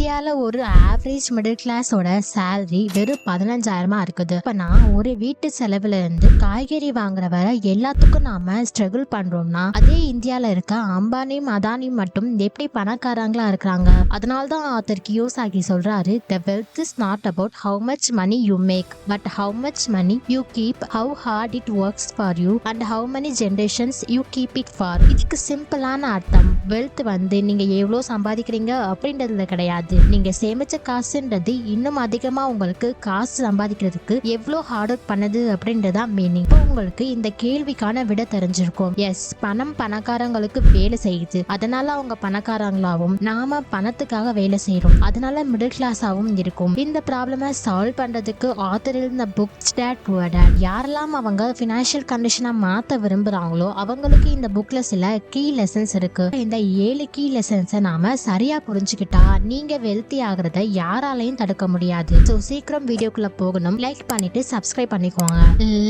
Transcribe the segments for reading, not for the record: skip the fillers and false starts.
இந்தியால ஒரு average middle கிளாஸோட சேலரி வெறும் 15,000 இருக்குது. இப்ப நான் ஒரு வீட்டு செலவுல இருந்து காய்கறி வாங்குற வரை எல்லாத்துக்கும் நாம ஸ்ட்ரகிள் பண்றோம்னா, அதே இந்தியால இருக்க அம்பானியும் அதானியும் மட்டும் எப்படி பணக்காரங்களா இருக்கிறாங்க? அதனால்தான் ஆத்தர் கியோசாகி சொல்றாரு, the wealth is not about how much money you make, but how much money you keep, how hard it works for you, and how many generations you keep it for. இதுக்கு சிம்பிளான அர்த்தம், wealth வந்து நீங்க எவ்வளவு சம்பாதிக்கிறீங்க அப்படின்றதுல கிடையாது. நீங்க சேமிச்ச காசுன்றது இன்னும் அதிகமா உங்களுக்கு காசு சம்பாதிக்கிறதுக்கு எவ்வளவு ஹார்ட் ஒர்க் பண்ணுது அப்படின்றதா மீனிங். இப்போ உங்களுக்கு இந்த கேள்விக்கான விட தெரிஞ்சிருக்கும். எஸ், பணம் பணக்காரங்களுக்கு வேலை செய்யுது, அதனால அவங்க பணக்காரங்களாவும் நாம பணத்துக்காக வேலை செய்யறோம், அதனால மிடில் கிளாஸாவும் இருக்கும். இந்த ப்ராப்ளமை சால்வ் பண்றதுக்கு ஆத்தர் எழுதின புக் ஸ்டாட் புவர் டாட். யாரெல்லாம் அவங்க ஃபினான்ஷியல் கண்டிஷனை மாத்த விரும்புறாங்களோ அவங்களுக்கு இந்த புக்ல சில கீ லெசன்ஸ் இருக்கு. இந்த 7 கீ லெசன்ஸை நாம சரியா புரிஞ்சுக்கிட்டா நீங்க வெல்த்தி ஆகிறத யாராலையும் தடுக்க முடியாது. ஸோ சீக்கிரம் வீடியோக்குள்ள போகணும், லைக் பண்ணிட்டு சப்ஸ்கிரைப் பண்ணிக்கோங்க.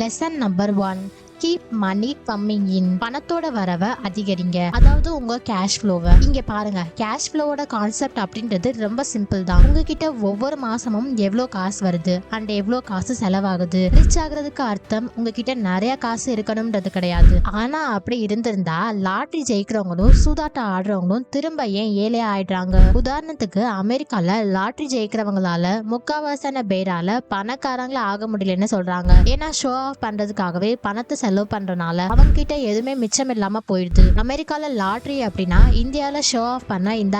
Lesson number 1, keep money coming in. பணத்தோட வரவை அதிகரிங்க, அதாவது உங்க கேஷ் ஃப்ளோவை. இங்க பாருங்க, கேஷ் ஃப்ளோவோட கான்செப்ட் அப்படின்றது ரொம்ப சிம்பிள் தான். உங்ககிட்ட ஒவ்வொரு மாசமும் எவ்வளோ காசு வருது அண்ட் எவ்வளோ காசு செலவாகுது. ரிச் ஆகுறதுக்கு அர்த்தம் உங்ககிட்ட நிறைய காசு இருக்கணும்ன்றது கிடையாது. ஆனா அப்படி இருந்திருந்தா லாட்டரி ஜெயிக்கிறவங்களும் சூதாட்டம் ஆடுறவங்களும் திரும்ப ஏன் ஏழை ஆயிடுறாங்க? உதாரணத்துக்கு அமெரிக்கால லாட்டரி ஜெயிக்கிறவங்களால முக்காவாசான பேரால பணக்காரங்களா ஆக முடியலன்னு சொல்றாங்க. ஏன்னா ஷோ ஆஃப் பண்றதுக்காகவே பணத்தை செலவு பண்றனால அவங்க கிட்ட எதுவுமே மிச்சம் இல்லாம போயிடுது. அமெரிக்கால லாட்டரி அப்படின்னா இந்தியால ஷோ ஆஃப் பண்ண இந்த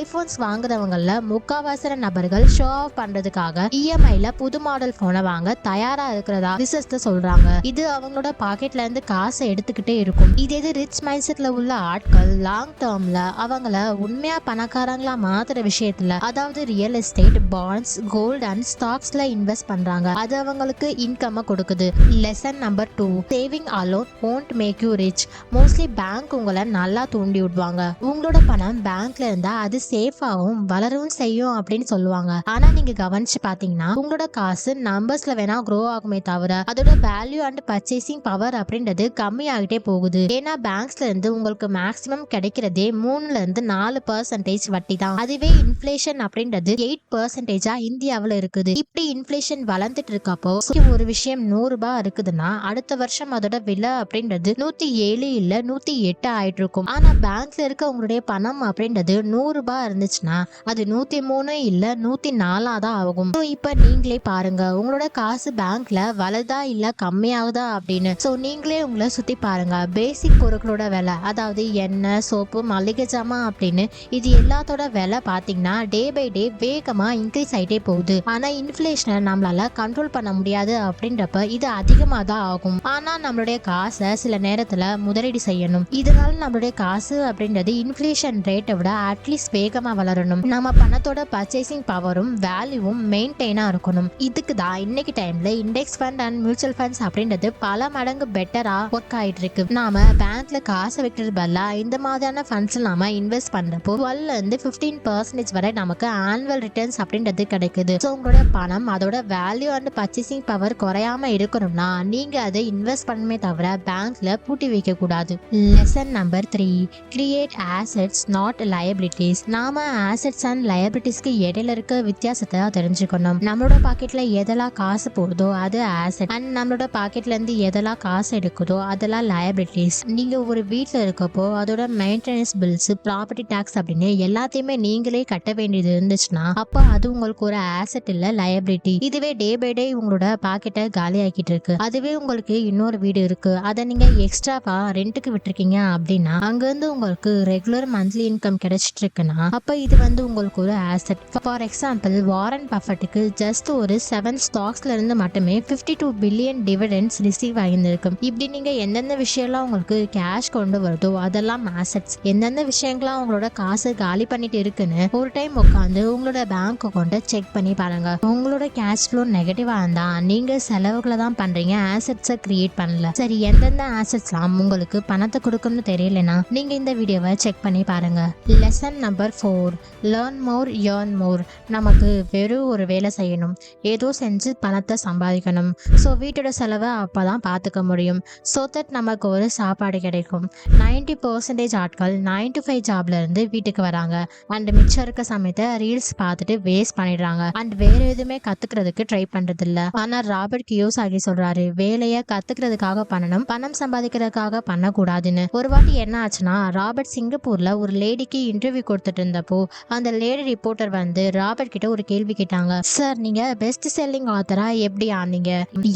ஐபோன்ஸ் வாங்குறவங்கல முக்காவாசன நபர்கள் ஷோ ஆஃப் பண்றதுக்காக இஎம்ஐல புது மாடல் போனை வாங்க தயாரா இருக்கிறதா ரிசர்ச்ல சொல்றாங்க. இது அவங்களோட பாக்கெட்ல இருந்து காசை எடுத்துக்கிட்டே இருக்கும். இது ரிச் மைண்ட் செட்ல உள்ள ஆட்கள் லாங் டேர்ம்ல அவங்கள உண்மையா பணக்காரங்களா மாத்துற விஷயத்துல, அதாவது real estate, bonds, gold and ஸ்டாக்ஸ்ல இன்வெஸ்ட் பண்றாங்க. அது அவங்களுக்கு இன்கம் கொடுக்குது. Lesson number 2, saving alone won't make you rich. Mostly bank உங்களை நல்லா தூண்டி விடுவாங்க. உங்களோட பணம் பேங்க்ல இருந்தா அது சேஃபாவும் வளரவும் செய்யும் அப்படின்னு சொல்லுவாங்க. ஆனா நீங்க கவனிச்சு பாத்தீங்கன்னா உங்களோட காசு நம்பர்ஸ்ல வேணா க்ரோ ஆகுமே தவிர அதோட வேல்யூ அண்ட் பர்ச்சேசிங் பவர் அப்படின்றது கம்மி ஆகிட்டே போகுது. ஏன்னா பேங்க்ஸ்ல இருந்து உங்களுக்கு மேக்சிமம் கிடைக்கிறதே 3ல இருந்து 4% வட்டி தான். அதுவே இன்ஃபிளேஷன் அப்படின்றது 8% இந்தியாவில் இருக்குது. இப்படி இன்ஃபிளேஷன் வளர்ந்துட்டு இருக்கப்போ ஒரு விஷயம் 100 ரூபாய் இருக்குதுன்னா அடுத்த வருஷம் அதோட விலை அப்படின்றது 107 இல்ல 108 ஆயிட்டு இருக்கும். ஆனா பேங்க்ல இருக்க உங்களுடைய பணம் அப்படின்றது 100 ரூபாய் இருந்துச்சுன்னா அது 103 இல்ல 104 தான் ஆகும். இப்ப நீங்களே பாருங்க, உங்களோட காசு பேங்க்ல வளருதா இல்ல கம்மியாகுதா அப்படின்னு. சோ நீங்களே உங்களை சுத்தி பாருங்க. பேசிக் பொருட்களோட விலை, அதாவது எண்ணெய், சோப்பு, மளிகை ஜாமான் அப்படின்னு இது எல்லாத்தோட விலை பாத்தீங்கன்னா டே பை டே வேகமா இன்க்ரீஸ் ஆயிட்டே போகுது. ஆனா இன்ஃபிளேஷனை நம்மளால கண்ட்ரோல் பண்ண முடியாது அப்படின்றப்ப இது அதிகமா தான் ஆகும். ஆனா நம்மளுடைய காசை சில நேரத்துல முதலீடு செய்யணும். இதனால நம்மளுடைய காசு அப்படின்றது இன்ஃபிளேஷன் ரேட்டை விட அட்லீஸ்ட் வேகமா வளரணும். நம்ம பணத்தோட பர்ச்சேசிங் பவரும் வேல்யூவும் மெயின்டைனா இருக்கணும். இதுக்கு தான் இன்னைக்கு டைம்ல index fund and mutual funds அப்படின்றது பல மடங்கு பெட்டரா ஒர்க் ஆயிட்டு இருக்கு. நாம பேங்க்ல காசை வைக்கிறது பதிலா இந்த மாதிரியான ஃபண்ட்ஸ் நாம இன்வெஸ்ட் பண்றப்போ 12 இருந்து 15% வரை நமக்கு ஆனுவல் ரிட்டர்ன்ஸ் அப்படின்றது கிடைக்குது. ஸோ உங்களோட பணம் அதோட வேல்யூ அண்ட் பர்ச்சேசிங் பவர் குறையாம இருக்கணும்னா நீங்க அதை இன்வெஸ்ட் பண்ணுமே தவிர பேங்க்ல பூட்டி வைக்க கூடாது. Lesson number 3, create assets not liabilities. நாம ஆசெட்ஸ் அண்ட் லயபிலிட்டிஸ்க்கு இடையில இருக்க வித்தியாசத்தை தெரிஞ்சுக்கணும். நம்மளோட பாக்கெட்ல எதெல்லாம் காசு போடுதோ அது ஆசெட் அண்ட் நம்மளோட பாக்கெட்ல இருந்து எதெல்லாம் காசு எடுக்குதோ அதெல்லாம் லயபிலிட்டிஸ். நீங்க ஒரு வீட்டுல இருக்கப்போ அதோட மெயின்டெனன்ஸ் பில்ஸ், ப்ராப்பர்ட்டி டாக்ஸ் அப்படின்னு எல்லாத்தையுமே நீங்களே கட்ட வேண்டியது இருந்துச்சுன்னா அப்போ அது உங்களுக்கு ஒரு ஆசெட் இல்ல லயபிலிட்டி. இதுவே டே பை டே உங்களோட பாக்கெட்டை காலி ஆக்கிட்டு இருக்கு. அதுவே உங்களுக்கு இன்னொரு வீடு இருக்கு, அதை நீங்க எக்ஸ்ட்ராவா ரெண்டுக்கு விட்டுருக்கீங்க அப்படின்னா அங்க இருந்து உங்களுக்கு ரெகுலர் மந்த்லி இன்கம் கிடைச்சிட்டு இருக்குன்னா அப்ப இது வந்து உங்களுக்கு ஒரு ஆசெட். ஃபார் எக்ஸாம்பிள், வாரன் பஃபெட்டுக்கு ஜஸ்ட் ஒரு 7 ஸ்டாக்ஸ்ல இருந்து மட்டுமே 52 பில்லியன் டிவிடெண்ட்ஸ் ரிசீவ் ஆகியிருக்கும். இப்படி நீங்க எந்தெந்த விஷயம்லாம் உங்களுக்கு கேஷ் கொண்டு வருதோ அதெல்லாம் ஆசெட்ஸ். எந்தெந்த விஷயங்கள்லாம் உங்களோட காசு காலி பண்ணிட்டு இருக்குன்னு ஒரு டைம் உட்காந்து உங்களோட பேங்க் அக்கௌண்ட்டை செக் பண்ணி பாருங்க. உங்களோட கேஷ் ஃப்ளோ நெகட்டிவா இருந்தா நீங்க செலவுகளை தான் பண்றீங்க, ஆசெட்ஸை கிரியேட் பண்ணல. சரி, எந்தெந்த ஆசெட்ஸ்லாம் உங்களுக்கு பணத்தை கொடுக்கும்னு தெரியலனா நீங்க இந்த வீடியோவை செக் பண்ணி பாருங்க. Lesson number 4, learn more earn more. நமக்கு வெறும் ஒரு வேலை செய்யணும், ஏதோ செஞ்சு பணத்தை சம்பாதிக்கணும். ஸோ வீட்டோட செலவை அப்பதான் பார்த்துக்க முடியும். ஸோ தட் நமக்கு ஒரு சாப்பாடு கிடைக்கும். 90% ஆட்கள் 9 to 5 ஜாப்ல இருந்து வீட்டுக்கு வராங்க அண்ட் மிச்சம் இருக்க சமயத்தை ரீல்ஸ் பார்த்துட்டு வேஸ்ட் பண்ணிடுறாங்க அண்ட் வேற எதுவுமே கத்துக்கிறதுக்கு ட்ரை பண்றது இல்ல. ஆனா ராபர்ட் கியோசாகி சொல்றாரு, வேலையை கத்துக்கிறதுக்காக பண்ணணும், பணம் சம்பாதிக்கிறதுக்காக பண்ணக்கூடாதுன்னு. ஒரு வாட்டி என்ன ஆச்சுன்னா, ராபர்ட் சிங்கப்பூர்ல ஒரு லேடிக்கு இன்டர்வியூ கொடுத்துட்டு இருந்தப்போ அந்த லேடி ரிப்போர்ட்டர் வந்து ராபர்ட் கிட்ட ஒரு கேள்வி கேட்டாங்க. சார், நீங்க பெஸ்ட் செல்லிங் ஆத்தரா எப்படி ஆனீங்க?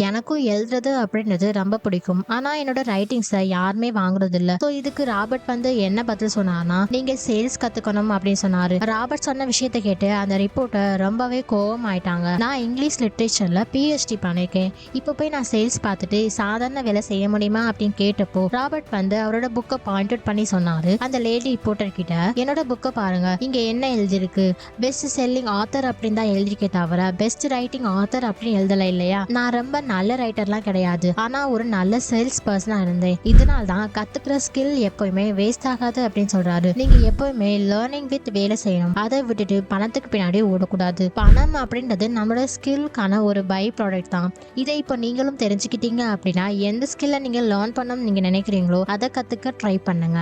எனக்கும் எழுதுறது அப்படின்றது ரொம்ப பிடிக்கும், ஆனா என்னோட ரைட்டிங்ஸை யாருமே வாங்குறது இல்ல. ஸோ இதுக்கு ராபர்ட் வந்து என்ன பதில் சொன்னார்னா, நீங்க சேல்ஸ் கத்துக்கணும் அப்படின்னு சொன்னாரு. ராபர்ட் சொன்ன விஷயத்தை கேட்டு அந்த ரிப்போர்ட்டர் ரொம்பவே கோவம் ஆயிட்டாங்க. நான் இங்கிலீஷ் லிட்ரேச்சர்ல PhD பண்ணிருக்கேன், இப்போ போய் நான் சேல்ஸ் பார்த்துட்டு சாதாரண வேலை செய்ய முடியுமா அப்படின்னு கேட்டப்போ ராபர்ட் வந்து அவரோட புக்கை பாயிண்ட் அவுட் பண்ணி சொன்னாரு அந்த லேடி ரிப்போர்ட்டர் கிட்ட, என்னோட புக்கை பாருங்க, இங்க என்ன எழுதிருக்கு, பெஸ்ட் செல்லிங் ஆத்தர் அப்படின்னு தான் எழுதிருக்கே தவிர பெஸ்ட் ரைட்டிங் ஆத்தர் அப்படின்னு எழுதல இல்லையா. நான் ரொம்ப நல்ல ரைட்டர்லாம் கிடையாது, ஆனா ஒரு நல்ல சேல்ஸ் பர்சனா இருந்தேன். இதனால தான் கத்துக்கிற ஸ்கில் எப்பவுமே வேஸ்ட் ஆகாது அப்படின்னு சொல்றாரு. நீங்க எப்பவுமே லேர்னிங் வித் வேலை செய்யணும், அதை விட்டுட்டு பணத்துக்கு பின்னாடி ஓடக்கூடாது. பணம் அப்படின்றது நம்மளோட ஸ்கில்கான ஒரு பை ப்ராடக்ட் தான். இதை இப்போ நீங்களும் தெரிஞ்சுக்கிட்டீங்க அப்படின்னா எந்த ஸ்கில்ல நீங்க லேர்ன் பண்ணணும் நீங்க நினைக்கிறீங்களோ அதை கத்துக்க ட்ரை பண்ணுங்க.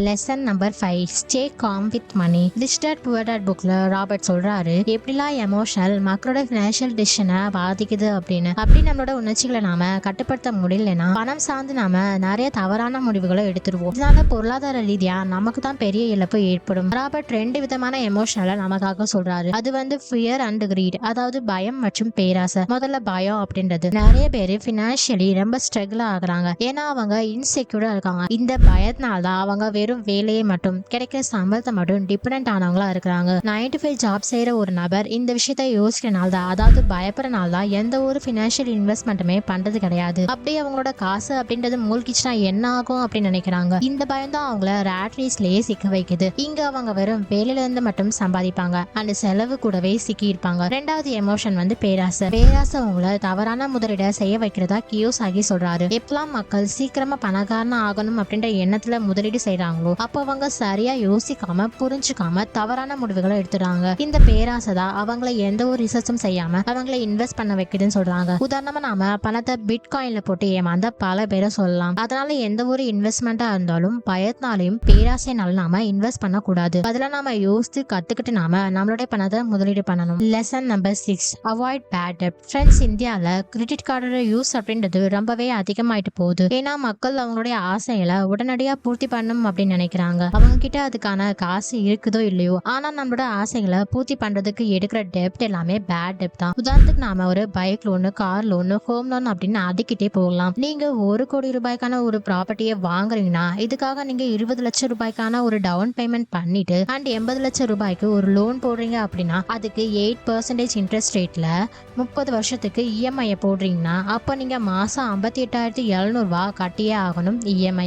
Lesson number 5, stay calm with money. Rich dad poor dad புக்ல ராபர்ட் சொல்றாரு, எப்படிலாம் எமோஷனல் மக்களோட ஃபினான்ஷியல் டிசிஷனை பாதிக்குது அப்படின்னு. அப்படி நம்மளோட உணர்ச்சிகளை நாம கட்டுப்படுத்த முடியலன்னா பணம் சார்ந்து நாம நிறைய தவறான முடிவுகளை எடுத்துருவோம். இதனால பொருளாதார ரீதியா நமக்கு தான் பெரிய இழப்பு ஏற்படும். ராபர்ட் 2 விதமான எமோஷனலை நமக்காக சொல்றாரு. அது வந்து ஃபியர் அண்ட் கிரீட், அதாவது பயம் மற்றும் பேராசை. முதல்ல பயம் அப்படின்றது, நிறைய பேர் ஃபினான்ஷியலி ரொம்ப ஸ்ட்ரகிள் ஆகுறாங்க, ஏன்னா அவங்க இன்செக்யூரா இருக்காங்க. இந்த பயத்தினால தான் அவங்க வெறும் வேலையை மட்டும் கிடைக்கிற சம்பளத்தை மட்டும் டிபெண்ட் ஆனவங்களா இருக்கிறாங்க. 9 to 5 ஜாப் செய்யற ஒரு நபர் இந்த விஷயத்த யோசிக்கிறனால தான், அதாவது பயப்படுறனால தான் எந்த ஒரு ஃபினான்ஷியல் இன்வெஸ்ட்மெண்ட்டுமே பண்றது கிடையாது. அப்படியே அவங்களோட காசு அப்படின்றது மூழ்கிச்சுனா என்ன ஆகும் அப்படின்னு நினைக்கிறாங்க. இந்த பயம் தான் அவங்கள ரேட் ரேஸ்லயே சிக்க வைக்குது. இங்க அவங்க வெறும் வேலையில இருந்து மட்டும் சம்பாதிப்பாங்க அந்த செலவு கூடவே சிக்கி இருப்பாங்க. ரெண்டாவது எமோஷன் வந்து பேராசை. பேராசை அவங்கள தவறான முதலீட செய்ய வைக்கிறதா கியோசாகி சொல்றாரு. எப்பெல்லாம் மக்கள் சீக்கிரமா பணக்காரனா ஆகணும் அப்படின்ற எண்ணத்துல முதலீடு செய்யறாங்களோ அப்போ அவங்க சரியா யோசிக்காம புரிஞ்சுக்காம தவறான முடிவுகளை எடுத்துறாங்க. இந்த பேராசை தான் அவங்களை எந்த ஒரு ரிசர்ச்சும் செய்யாம அவங்களை இன்வெஸ்ட் பண்ண வைக்குதுன்னு சொல்றாங்க. உதாரணமா நாம பணத்தை பிட்காயின்ல போட்டு ஏமாந்த பல பேரை சொல்லலாம். அதனால எந்த ஒரு இன்வெஸ்ட்மெண்டா இருந்தாலும் பயத்தினாலையும் பேராசைனால நாம இன்வெஸ்ட் பண்ண கூடாது. அதெல்லாம் நாம யோசித்து கத்துக்கிட்டு நாம நம்மளுடைய பணத்தை முதலீடு பண்ணணும். லெசன் நம்பர் 6, அவாய்ட் பேட் டெப்ட். ஃப்ரெண்ட்ஸ், இந்தியால கிரெடிட் கார்டோட யூஸ் அப்படின்றது ரொம்பவே அதிகமாயிட்டு போகுது. ஏன்னா மக்கள் அவங்களுடைய ஆசைகளை உடனடியா பூர்த்தி பண்ணணும் அப்படின்னு நினைக்கிறாங்க. அவங்க கிட்ட அதுக்கான காசு இருக்குதோ இல்லையோ, ஆனா நம்மளோட ஆசைகளை பூர்த்தி பண்றதுக்கு எடுக்கிற டெப்ட் எல்லாமே பேட் டெப்ட் தான். உதாரணத்துக்கு நாம ஒரு bike loan, car loan, home loan அப்படின்னு அதுக்கிட்டே போகலாம். நீங்க 1 கோடி ரூபாய்க்கான ஒரு ப்ராப்பர்ட்டியை வாங்குறீங்கன்னா இதுக்காக நீங்க 20 லட்சம் ரூபாய்க்கான ஒரு டவுன் பேமெண்ட் பண்ணிட்டு அண்ட் 80 லட்சம் ரூபாய்க்கு ஒரு லோன் போடுறீங்க அப்படின்னா அதுக்கு 8% இன்ட்ரெஸ்ட் ரேட்ல 30 வருஷத்துக்கு EMI போடுறீங்கன்னா அப்ப நீங்க மாசம் 58,700 ரூபாய் கட்டியே ஆகணும் EMI.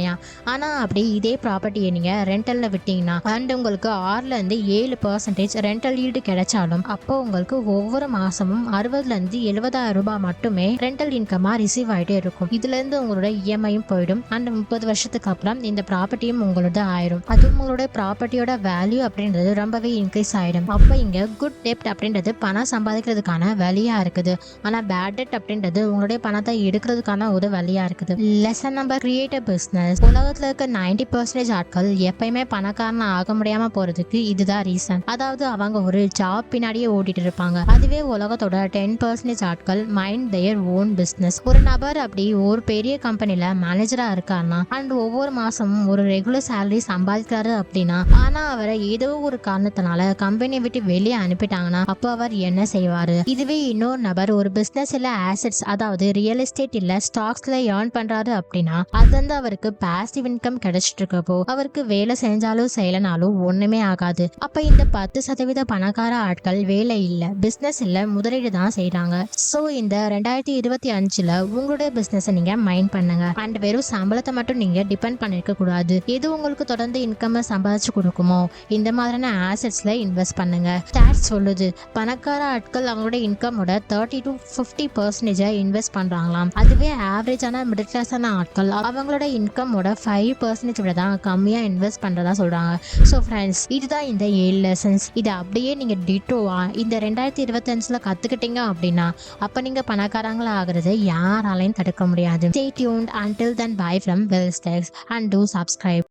ஆனா அப்படி இதே ப்ராப்பர்ட்டியை நீங்க ரெண்டல்ல விட்டீங்கன்னா அண்ட் உங்களுக்கு 6ல இருந்து 7% ரெண்டல் ஈல்டு கிடைச்சாலும் அப்போ உங்களுக்கு ஒவ்வொரு மாசமும் 60ல இருந்து 70,000 ரூபாய் மட்டுமே ரெண்டல் இன்கமா ரிசீவ் ஆயிட்டே இருக்கும். இதுல இருந்து உங்களோட EMIயும் போயிடும் அண்ட் 30 வருஷத்துக்கு அப்புறம் இந்த ப்ராப்பர்ட்டியும் உங்களோட ஆயிரும். அதுவும் உங்களோட ப்ராப்பர்ட்டியோட வேல்யூ அப்படின்றது ரொம்பவே இன்க்ரீஸ் ஆயிடும். அப்போ இங்க குட் டெப்ட் அப்படின்றது பணம் சம்பாதிக்கிறதுக்கான வழியா இருக்குது, ஆனா பேட் டெப்ட் அப்படின்றது உங்களுடைய பணத்தை எடுக்கிறதுக்கான ஒரு வழியா இருக்குது. Lesson number create a business. உலகத்துல இருக்க 90% ஆட்கள் எப்பயுமே பணக்காரனா ஆக முடியாம போறதுக்கு இதுதான் ரீசன். அதாவது அவங்க ஒரு ஜாப் பின்னாடியே ஓடிட்டு இருப்பாங்க. அதுவே உலகத்தோட 10% ஆட்கள் மைண்ட் தேர் ஓன் பிசினஸ். ஒரு நபர் அப்படி ஒரு பெரிய கம்பெனில மேனேஜரா இருக்காருன்னா அண்ட் ஒவ்வொரு மாசமும் ஒரு ரெகுலர் சேலரி சம்பாதிக்கிறாரு அப்படின்னா, ஆனா அவரை ஏதோ ஒரு காரணத்தினால கம்பெனியை விட்டு வெளியே அனுப்பிட்டாங்கன்னா அப்போ அவர் என்ன செய்வாரு? இதுவே இன்னொரு நபர் ஒரு பிசினஸ் இல்ல ஆசெட்ஸ், அதாவது ரியல் எஸ்டேட் இல்ல ஸ்டாக்ஸ்ல ஏர்ன் பண்றாரு அப்படின்னா அது வந்து அவருக்கு பாசிவ் இன்கம் கிடைச்சிட்டு இருக்கப்போ அவருக்கு வேலை செஞ்சாலும் செய்யலனாலும் ஒண்ணுமே ஆகாது. அப்ப இந்த 10% பணக்கார ஆட்கள் வேலை இல்ல, பிசினஸ் இல்ல, முதலீடு தான் செய்யறாங்க. சோ இந்த 2025ல உங்களுடைய பிசினஸ் நீங்க மைண்ட் பண்ணுங்க அண்ட் வெறும் சம்பளத்தை மட்டும் நீங்க டிபெண்ட் பண்ணிருக்க கூடாது. எது உங்களுக்கு தொடர்ந்து இன்கம் சம்பாதிச்சு கொடுக்குமோ இந்த மாதிரியான ஆசெட்ஸ்ல இன்வெஸ்ட் பண்ணுங்க. ஸ்டாட்ஸ் சொல்லுது, பணக்கார ஆட்கள் அவங்களோட இன்கமோட 30 to 50% இன்வெஸ்ட் பண்றாங்களாம். அதுவே ஆவரேஜான மிடில் கிளாஸான ஆட்கள் அவங்களோட இன்கமோட 5% விட தான் கம்மியாக இன்வெஸ்ட் பண்ணுறதா சொல்கிறாங்க. ஸோ ஃப்ரெண்ட்ஸ், இதுதான் இந்த 7 லெசன்ஸ். இதை அப்படியே நீங்கள் டிட்டோவா இந்த 2025 கற்றுக்கிட்டீங்க அப்படின்னா அப்போ நீங்கள் பணக்காரங்களா ஆகிறது யாராலையும் தடுக்க முடியாது. Stay tuned. Until then, bye from Will's Text and do subscribe.